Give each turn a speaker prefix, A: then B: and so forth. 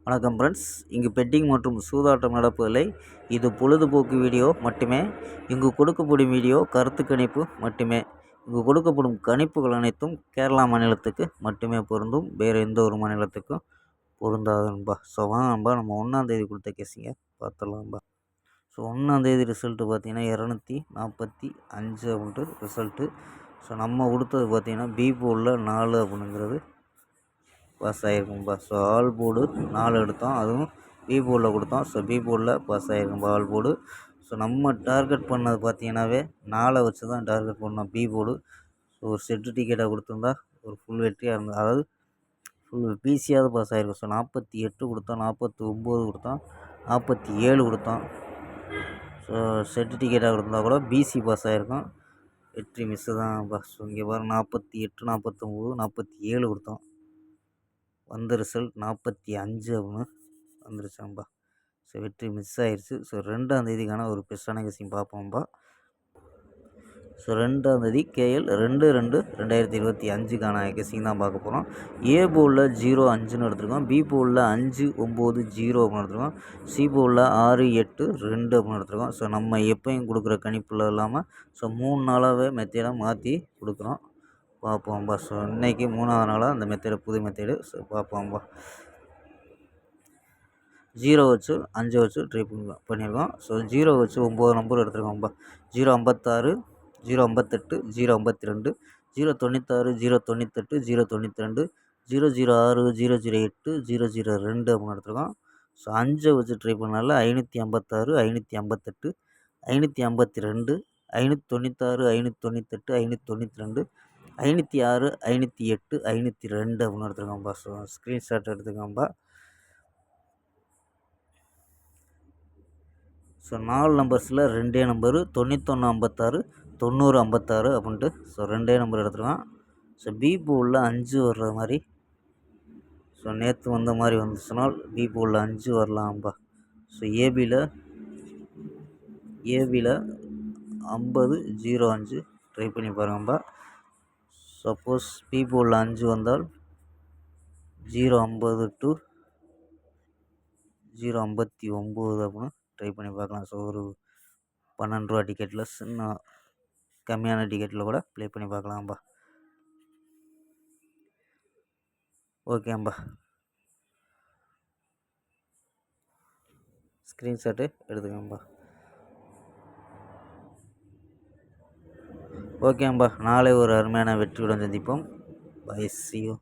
A: வணக்கம் ஃப்ரெண்ட்ஸ். இங்கு பெட்டிங் மற்றும் சூதாட்டம் நடப்பதில்லை. இது பொழுதுபோக்கு வீடியோ மட்டுமே. இங்கு கொடுக்கப்படும் வீடியோ கருத்து கணிப்பு மட்டுமே. இங்கு கொடுக்கப்படும் கணிப்புகள் அனைத்தும் கேரளா மாநிலத்துக்கு மட்டுமே பொருந்தும். வேறு எந்த ஒரு மாநிலத்துக்கும் பொருந்தாது நண்பா. ஸோ வாங்க நண்பா, நம்ம 1ஆம் தேதி கொடுத்த கேஸிங்க பார்த்துடலாம்பா. ஸோ 1ஆம் தேதி ரிசல்ட்டு பார்த்தீங்கன்னா 245 அப்படின்ட்டு ரிசல்ட்டு. ஸோ நம்ம கொடுத்தது பார்த்தீங்கன்னா பி போர்டில் 4 அப்படிங்கிறது பாஸ் ஆகிருக்கும்பா. ஸோ ஆல் போர்டு 4 எடுத்தோம், அதுவும் பி போர்டில் கொடுத்தோம். ஸோ பி போர்டில் பாஸ் ஆகிருக்கும்பா ஆல் போர்டு. ஸோ நம்ம டார்கெட் பண்ணது பார்த்தீங்கன்னாவே 4 வச்சு தான் டார்கெட் பண்ணோம் பி போர்டு. ஸோ ஒரு செட்டு டிக்கெட்டாக கொடுத்துருந்தா ஒரு ஃபுல் வெற்றியாக இருந்தது, அதாவது ஃபுல் பிசியாவது பாஸ் ஆகிருக்கும். ஸோ 48 கொடுத்தோம், 49 கொடுத்தோம், 47 கொடுத்தோம். ஸோ செட்டு டிக்கெட்டாக கொடுத்தா கூட பிசி பாஸ் ஆகிருக்கும். வெற்றி மிஸ்ஸு தான் பாஸ். ஸோ இங்கே பாருங்க, 48, 49, 47 கொடுத்தோம். வந்த ரிசல்ட் 45 அப்படின்னு வந்துருச்சாம்பா. ஸோ வெற்றி மிஸ் ஆயிடுச்சு. ஸோ 2ஆம் தேதிக்கான ஒரு பெஸ்ட்டான கெஸ்ஸிங் பார்ப்போம்பா. ஸோ 2ஆம் தேதி கேஎல் 2/2/2025க்கான கெஸ்ஸிங் தான் பார்க்க போகிறோம். ஏ போர்டில் 0-5ன்னு எடுத்துருக்கோம், பி போர்டில் 5-9-0 அப்படின்னு எடுத்துருக்கோம், சி போர்டில் 6-8-2 அப்படின்னு எடுத்துருக்கோம். ஸோ நம்ம எப்பயும் கொடுக்குற கணிப்பில் இல்லாமல் ஸோ 3 நாளாகவே மெத்தேடாக மாற்றி கொடுக்குறோம். பார்ப்போம்பா. ஸோ இன்றைக்கி 3ஆவது நாளாக அந்த மெத்தேடு, புது மெத்தேடு. ஸோ பார்ப்போம்பா. 0 வச்சு 5 வச்சு ட்ரை பண்ணியிருக்கோம். ஸோ 0 வச்சு 9 நம்பர் எடுத்துருக்கோம்பா. 056, 058, 052, 096, 098, 092, 006, 008, 002 அப்படின்னு எடுத்துருக்கோம். ஸோ 5 வச்சு ட்ரை பண்ணால 556, 558, 552, 596, 598, 592, 506, 508, 502 அப்படின்னு எடுத்துருக்கோம்பா. ஸோ ஸ்க்ரீன்ஷாட் எடுத்துக்கோம்பா. ஸோ 4 நம்பர்ஸில் 2 நம்பரு 9156, 9056 அப்படின்ட்டு. ஸோ 2 நம்பர் எடுத்துருக்கோம். ஸோ பி போர்டில் 5 வர்ற மாதிரி, ஸோ நேற்று வந்த மாதிரி வந்துச்சுனால் பி போர்டில் 5 வரலாம்பா. ஸோ ஏபியில் 50-05 ட்ரை பண்ணி பாருங்கம்பா. சப்போஸ் பி போர்டில் 5 வந்தால் 050 to 059 அப்படின்னு ட்ரை பண்ணி பார்க்கலாம். ஸோ ஒரு 12 ரூபா டிக்கெட்டில் சின்ன கம்மியான டிக்கெட்டில் கூட ப்ளே பண்ணி பார்க்கலாம்பா. ஓகேம்பா. ஸ்க்ரீன்ஷாட்டு எடுத்துக்கோம்பா. ஓகேம்பா. நாளை ஒரு அருமையான வெற்றியுடன் சந்திப்போம். Bye, see you.